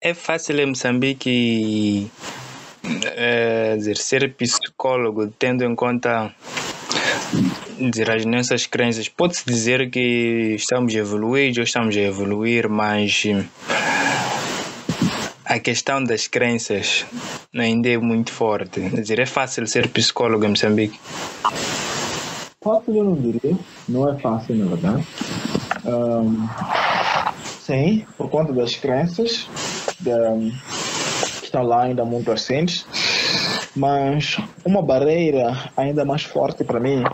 É fácil em Moçambique ser psicólogo, tendo em conta as nossas crenças. Pode-se dizer que estamos evoluídos ou estamos a evoluir, mas a questão das crenças ainda é muito forte. Quer dizer, é fácil ser psicólogo em Moçambique? Fácil eu não diria, não é fácil na verdade. Sim, por conta das crenças que estão lá ainda muito recentes, mas uma barreira ainda mais forte para mim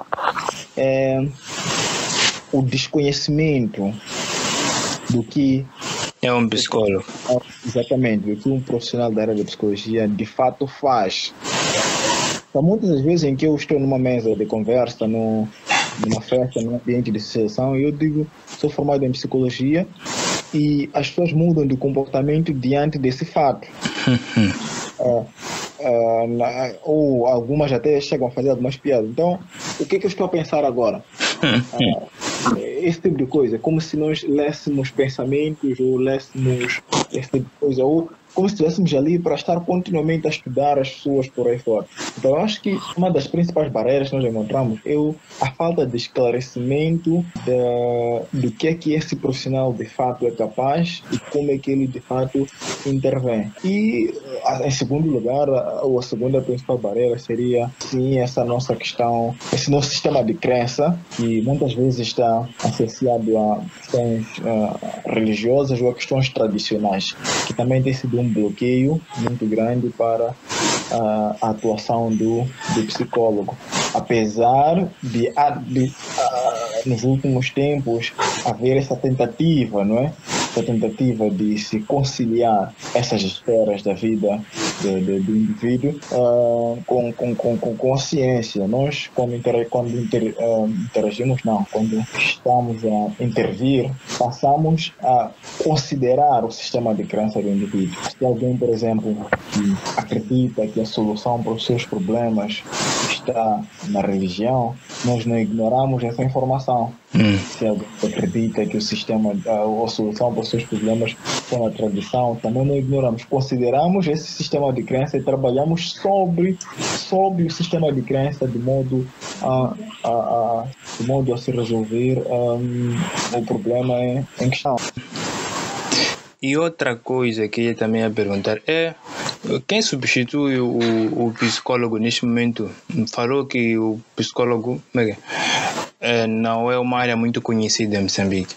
é o desconhecimento do que é um psicólogo. Exatamente, do que um profissional da área da psicologia de fato faz. Então, muitas das vezes em que eu estou numa mesa de conversa, numa festa, num ambiente de sessão, eu digo, sou formado em psicologia, e as pessoas mudam de comportamento diante desse fato. Ou algumas até chegam a fazer algumas piadas. Então, o que eu estou a pensar agora? Esse tipo de coisa, como se nós lêssemos pensamentos ou lêssemos esse tipo de coisa, ou como se estivéssemos ali para estar continuamente a estudar as pessoas por aí fora. Então, eu acho que uma das principais barreiras que nós encontramos é a falta de esclarecimento do que é que esse profissional de fato é capaz e como é que ele de fato intervém. E, em segundo lugar, a segunda principal barreira seria, sim, essa nossa questão, esse nosso sistema de crença, que muitas vezes está associado a questões religiosas ou a questões tradicionais, que também tem sido um bloqueio muito grande para a atuação do psicólogo. Apesar de nos últimos tempos haver essa tentativa, não é? Essa tentativa de se conciliar essas esferas da vida do indivíduo com a ciência. Nós, quando interagimos, quando estamos a intervir, passamos a considerar o sistema de crença do indivíduo. Se alguém, por exemplo, que acredita que a solução para os seus problemas está na religião, nós não ignoramos essa informação. Se alguém acredita que a solução para os seus problemas está na tradição, também não ignoramos. Consideramos esse sistema de crença e trabalhamos sobre o sistema de crença de modo a se resolver o problema em questão. E outra coisa que eu também ia perguntar é quem substitui o psicólogo neste momento? Falou que o psicólogo não é uma área muito conhecida em Moçambique.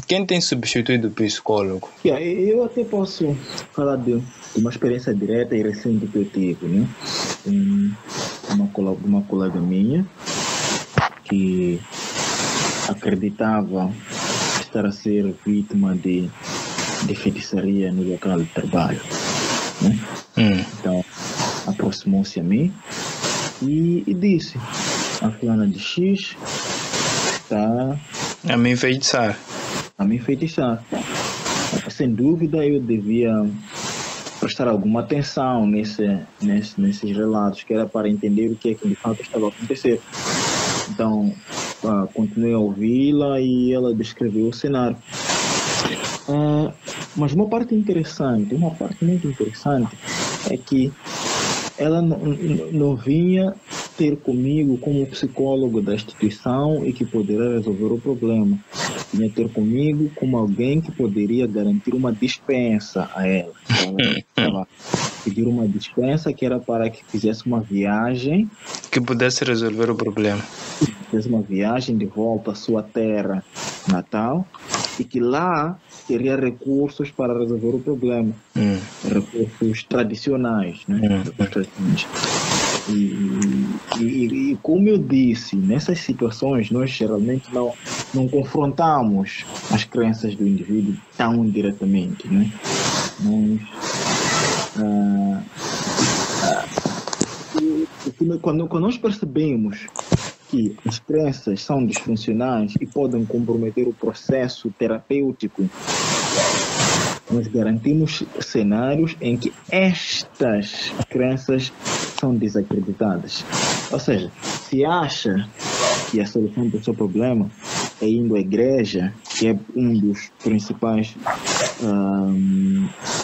Quem tem substituído o psicólogo? Eu até posso falar de uma experiência direta e recente que eu tive, né? Uma colega minha que acreditava estar a ser vítima de feitiçaria no local de trabalho, né? Então aproximou-se a mim e disse: a fulana de X está a me enfeitiçar. Sem dúvida eu devia prestar alguma atenção nesses relatos, que era para entender o que é que de fato estava a acontecer. Então continuei a ouvi-la e ela descreveu o cenário. Mas uma parte muito interessante é que ela não vinha ter comigo como psicólogo da instituição e que poderia resolver o problema. Vinha ter comigo como alguém que poderia garantir uma dispensa a ela. Ela pedir uma dispensa que era para que fizesse uma viagem que pudesse resolver o problema. Fez uma viagem de volta à sua terra natal e que lá teria recursos para resolver o problema. Recursos tradicionais, né? E como eu disse, nessas situações nós geralmente não confrontamos as crenças do indivíduo tão diretamente, né? Quando nós percebemos que as crenças são disfuncionais e podem comprometer o processo terapêutico, nós garantimos cenários em que estas crenças são desacreditadas. Ou seja, se acha que a solução do seu problema é indo à igreja, que é um dos principais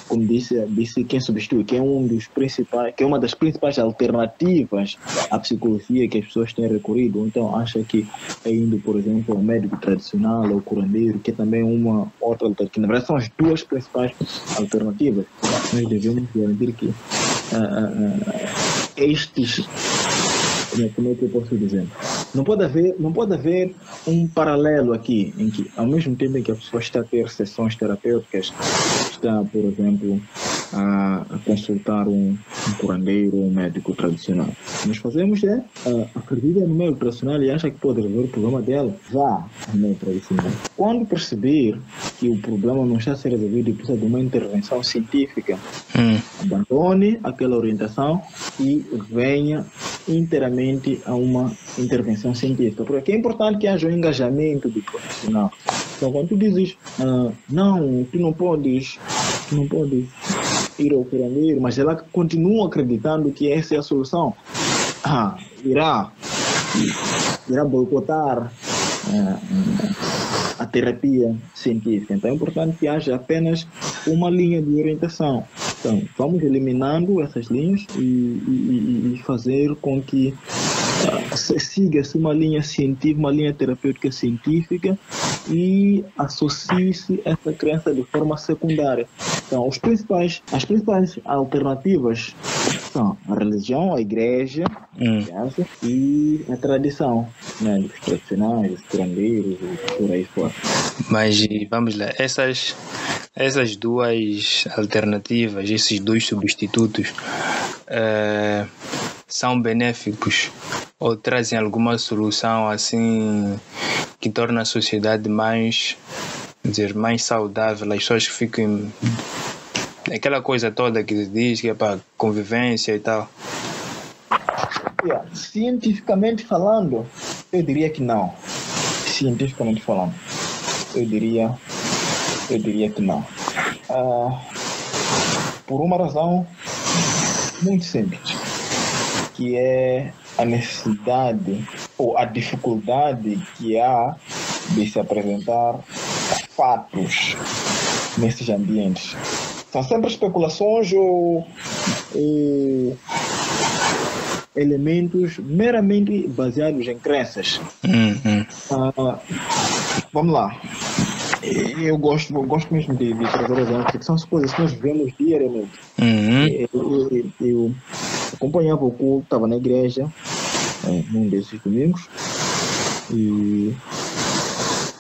como disse quem substitui, que é uma das principais alternativas à psicologia que as pessoas têm recorrido. Então acha que é indo, por exemplo, ao médico tradicional, ao curandeiro, que é também uma outra alternativa. Na verdade são as duas principais alternativas. Nós devemos garantir que estes, como é que eu posso dizer? Não pode haver um paralelo aqui, em que, ao mesmo tempo em que a pessoa está a ter sessões terapêuticas, está, por exemplo, a consultar um curandeiro ou um médico tradicional. O que nós fazemos acredita no médico tradicional e acha que pode resolver o problema dela, vá ao médico tradicional. Quando perceber que o problema não está a ser resolvido e precisa de uma intervenção científica, abandone aquela orientação e venha inteiramente a uma intervenção científica, porque é importante que haja um engajamento do profissional. Então, quando tu dizes, não, tu não podes ir ao curandeiro, mas ela continua acreditando que essa é a solução, irá boicotar a terapia científica. Então é importante que haja apenas uma linha de orientação. Então, vamos eliminando essas linhas e fazer com que siga-se uma linha científica, uma linha terapêutica científica e associe-se essa crença de forma secundária. Então, as principais alternativas são a religião, a igreja, e a tradição, né, dos tradicionais, dos curandeiros e por aí fora. Mas vamos lá, essas duas alternativas, esses dois substitutos, são benéficos ou trazem alguma solução assim que torna a sociedade mais saudável, as pessoas que fiquem aquela coisa toda que se diz que é para convivência e tal? Cientificamente falando, eu diria que não. Cientificamente falando, eu diria que não. Por uma razão muito simples, que é a necessidade ou a dificuldade que há de se apresentar fatos nesses ambientes. São sempre especulações ou elementos meramente baseados em crenças. Vamos lá. Eu gosto mesmo de trazer exemplos, que são as coisas que nós vemos diariamente. Eu acompanhava o culto, estava na igreja num desses domingos, e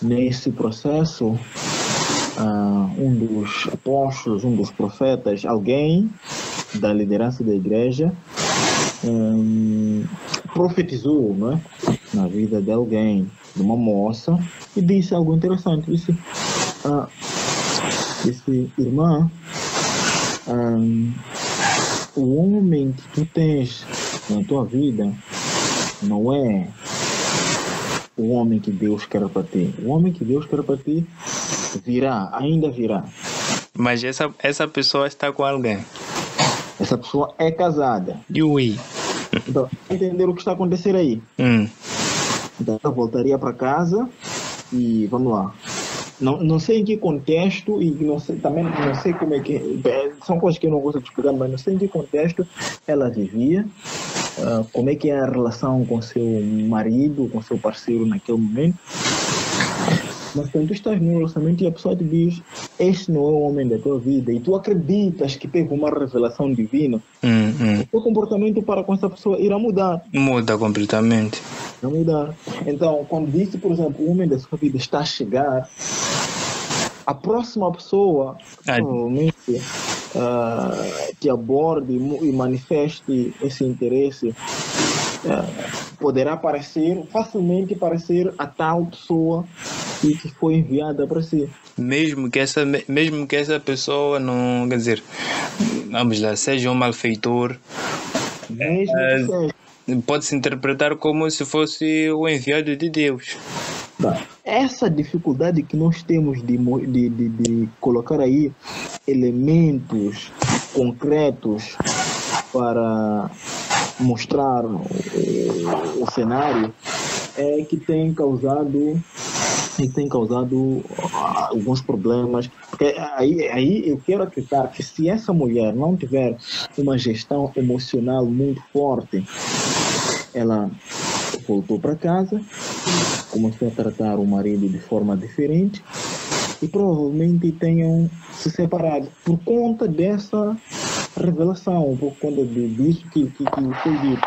nesse processo um dos apóstolos, um dos profetas, alguém da liderança da igreja profetizou, né, na vida de alguém, de uma moça, e disse algo interessante. Disse, irmã, o homem que tu tens na tua vida não é o homem que Deus quer para ti. O homem que Deus quer para ti ainda virá. Mas essa pessoa está com alguém? Essa pessoa é casada. Então, entender o que está acontecendo aí. Então, eu voltaria para casa e vamos lá. Não sei em que contexto e também não sei como é que... São coisas que eu não gosto de explicar, mas não sei em que contexto ela vivia, como é que é a relação com seu marido, com seu parceiro naquele momento. Mas quando tu estás num relacionamento e a pessoa te diz, este não é o homem da tua vida, e tu acreditas que teve uma revelação divina, o teu comportamento para com essa pessoa irá mudar. Muda completamente. Irá mudar. Então, quando diz, por exemplo, o homem da sua vida está a chegar, a próxima pessoa provavelmente que aborde e manifeste esse interesse poderá facilmente parecer a tal pessoa que foi enviada para si. Mesmo que essa pessoa não, quer dizer, vamos lá, seja um malfeitor, pode-se interpretar como se fosse o enviado de Deus. Essa dificuldade que nós temos de colocar aí elementos concretos para mostrar o cenário é que tem causado alguns problemas, Porque aí eu quero acreditar que se essa mulher não tiver uma gestão emocional muito forte, ela voltou para casa, começou a tratar o marido de forma diferente e provavelmente tenham se separado por conta dessa revelação, por conta disso que foi dito.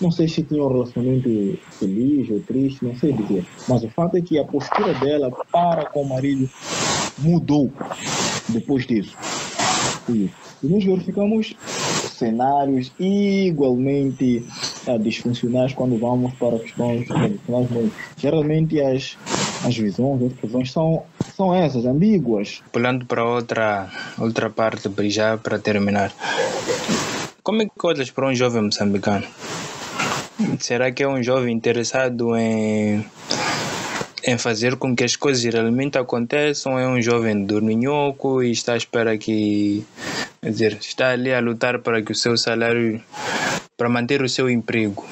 Não sei se tinha um relacionamento feliz ou triste, não sei dizer. Mas o fato é que a postura dela para com o marido mudou depois disso. E nós verificamos cenários igualmente disfuncionais quando vamos para questões tradicionais. Geralmente as visões, as previsões são essas, ambíguas. Pulando para outra parte, já para terminar. Como é que olhas para um jovem moçambicano? Será que é um jovem interessado em fazer com que as coisas realmente aconteçam? É um jovem dorminhoco e está à espera que, quer dizer, está ali a lutar para que o seu salário, para manter o seu emprego?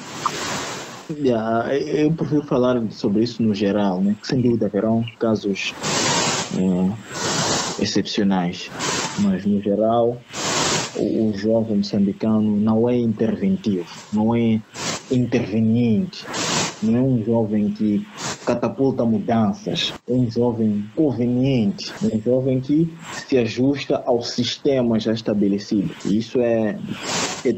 Eu prefiro falar sobre isso no geral, né? Sem dúvida haverão casos excepcionais, mas no geral o jovem moçambicano não é interventivo, não é interveniente, não é um jovem que catapulta mudanças, é um jovem conveniente, é um jovem que se ajusta ao sistema já estabelecido. Isso é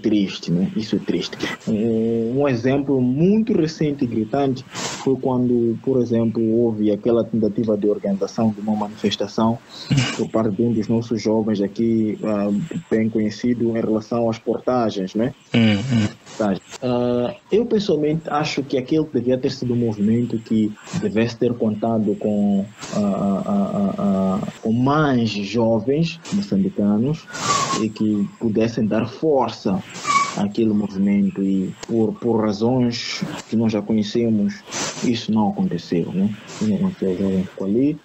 triste, né? Isso é triste. Um exemplo muito recente e gritante foi quando, por exemplo, houve aquela tentativa de organização de uma manifestação por parte de um dos nossos jovens aqui, bem conhecido em relação às portagens, né? Eu pessoalmente acho que aquele devia ter sido um movimento que devesse ter contado com mais jovens moçambicanos e que pudessem dar força àquele movimento, e por razões que nós já conhecemos, isso não aconteceu, né? Não aconteceu, o jovem ficou ali.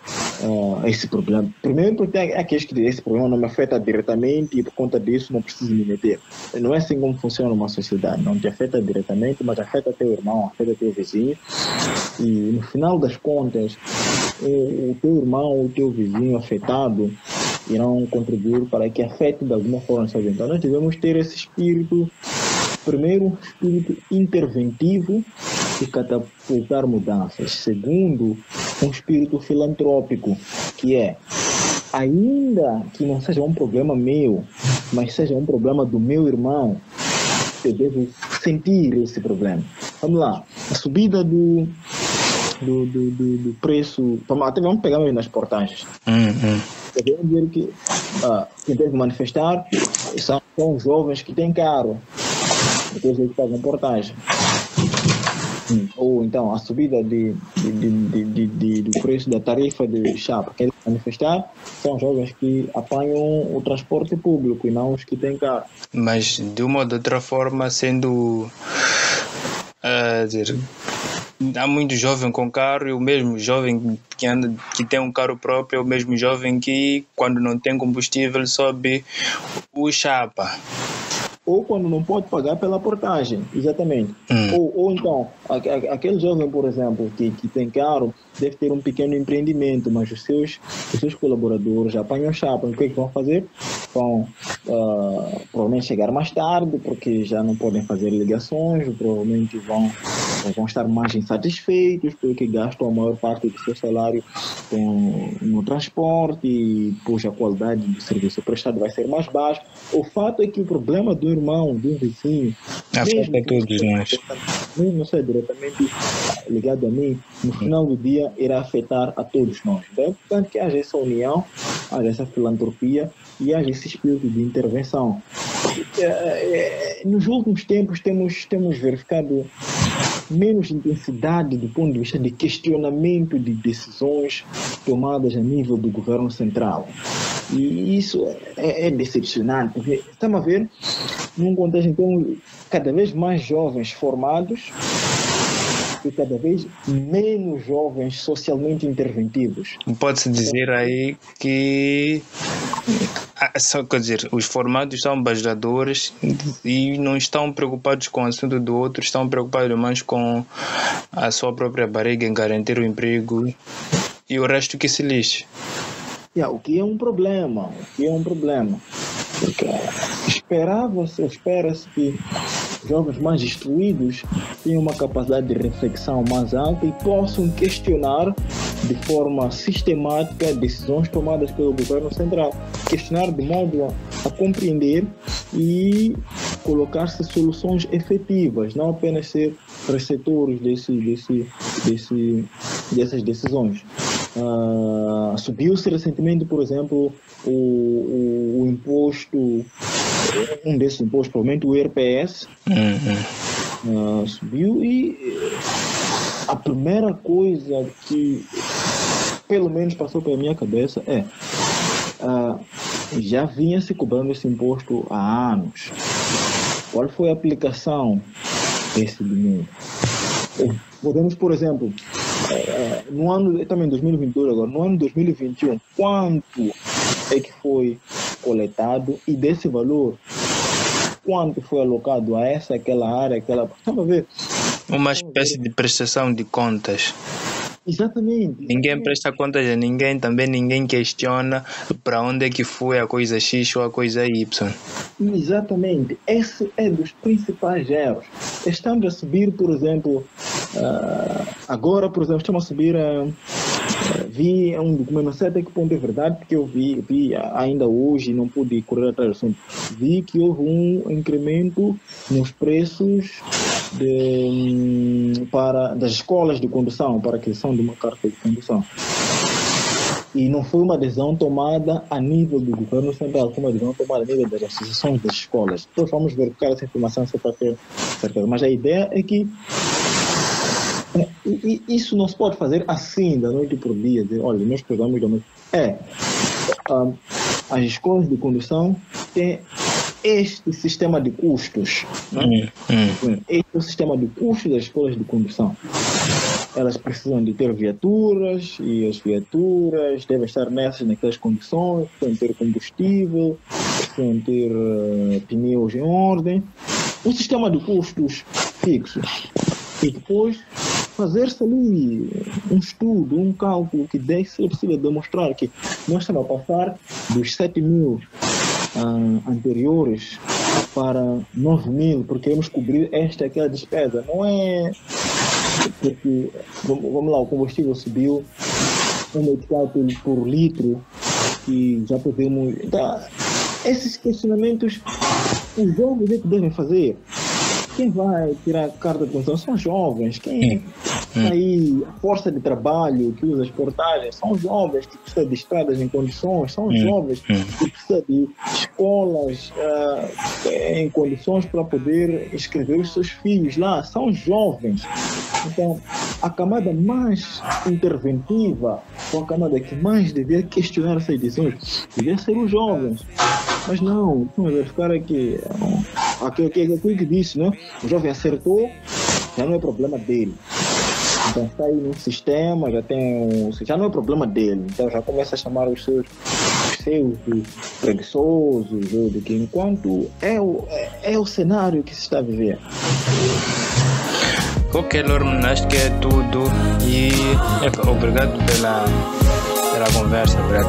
Esse problema, primeiro porque é aqueles que esse problema não me afeta diretamente e por conta disso não preciso me meter. Não é assim como funciona uma sociedade, não te afeta diretamente, mas afeta teu irmão, afeta teu vizinho, e no final das contas o teu irmão, o teu vizinho afetado irão contribuir para que afete de alguma forma essa gente. Então nós devemos ter esse espírito, primeiro, espírito interventivo e catapultar mudanças. Segundo, um espírito filantrópico, que é, ainda que não seja um problema meu, mas seja um problema do meu irmão, eu devo sentir esse problema. Vamos lá, a subida do preço, até vamos pegar mesmo nas portagens. Devemos dizer que quem tem que manifestar são jovens que têm carro, aqueles que pagam portagem. Ou então a subida do preço da tarifa de chapa. Quem manifestar são jovens que apanham o transporte público e não os que têm carro. Mas de uma ou de outra forma, sendo dizer, há muito jovem com carro, e o mesmo jovem que tem um carro próprio é o mesmo jovem que, quando não tem combustível, sobe o chapa. Ou quando não pode pagar pela portagem, exatamente. Ou então, aquele jovem, por exemplo, que tem carro, deve ter um pequeno empreendimento, mas os seus colaboradores já apanham chapa. O que é que vão fazer? Vão provavelmente chegar mais tarde, porque já não podem fazer ligações, provavelmente vão estar mais insatisfeitos, porque gastam a maior parte do seu salário no transporte, e a qualidade do serviço prestado vai ser mais baixa. O fato é que o problema do irmão, do vizinho, afeta todos nós, mesmo não ser diretamente ligado a mim, no final do dia irá afetar a todos nós. Então é importante que haja essa união, haja essa filantropia e haja esse espírito de intervenção. Nos últimos tempos temos verificado menos intensidade do ponto de vista de questionamento de decisões tomadas a nível do governo central. E isso é decepcionante, porque estamos a ver num contexto em que temos cada vez mais jovens formados e cada vez menos jovens socialmente interventivos. Pode-se dizer aí que quer dizer, os formados são bajuladores e não estão preocupados com o assunto do outro, estão preocupados mais com a sua própria barriga, em garantir o emprego, e o resto que se lixe. O que é um problema, porque espera-se que jovens mais instruídos tenham uma capacidade de reflexão mais alta e possam questionar de forma sistemática decisões tomadas pelo governo central, questionar de modo a compreender e colocar-se soluções efetivas, não apenas ser receptores dessas decisões. Subiu-se recentemente, por exemplo, o imposto, um desses impostos, provavelmente o IRPS, subiu, e a primeira coisa que pelo menos passou pela minha cabeça é já vinha se cobrando esse imposto há anos. Qual foi a aplicação desse dinheiro? Podemos, por exemplo, no ano, também 2022 agora, no ano 2021, quanto é que foi coletado, e desse valor, quanto foi alocado a aquela área, Estava a ver? Uma espécie de prestação de contas. Exatamente. Ninguém presta contas a ninguém, também ninguém questiona para onde é que foi a coisa X ou a coisa Y. Exatamente. Esse é dos principais erros. Estamos a subir, por exemplo, agora, por exemplo, estamos a subir vi um documento, não sei até que ponto é verdade, porque eu vi ainda hoje, não pude correr atrás do assunto, vi que houve um incremento nos preços das escolas de condução, para a aquisição de uma carta de condução. E não foi uma decisão tomada a nível do governo central, foi uma decisão tomada a nível das associações das escolas. Depois vamos verificar essa informação só para ter certeza. Mas a ideia é que isso não se pode fazer assim, da noite para o dia, dizer, olha, nós pegamos da noite. As escolas de condução têm este sistema de custos. Né? Este é o sistema de custos das escolas de condução. Elas precisam de ter viaturas, e as viaturas devem estar naquelas condições, precisam ter combustível, precisam ter pneus em ordem. Um sistema de custos fixo. E depois fazer-se ali um estudo, um cálculo que seja possível demonstrar que nós estamos a passar dos 7 mil anteriores para 9 mil, porque queremos cobrir aquela despesa. Não é porque, vamos lá, o combustível subiu, multiplicado por litro, e já podemos... Então, esses questionamentos os jovens é que devem fazer. Quem vai tirar carta de condução são jovens. Quem aí, a força de trabalho que usa as portagens, são jovens que precisam de estradas em condições, são jovens que precisam de escolas em condições para poder inscrever os seus filhos lá, são jovens. Então, a camada mais interventiva, ou a camada que mais devia questionar essas decisões, devia ser os jovens. Mas não, vamos verificar aqui, aquilo que disse, né? O jovem acertou, já não é problema dele. Então está aí no sistema, já não é problema dele. Então já começa a chamar os seus de preguiçosos, ou que enquanto é o cenário que se está a viver. Ok, Lorman, acho que é tudo, e obrigado pela conversa, Brett.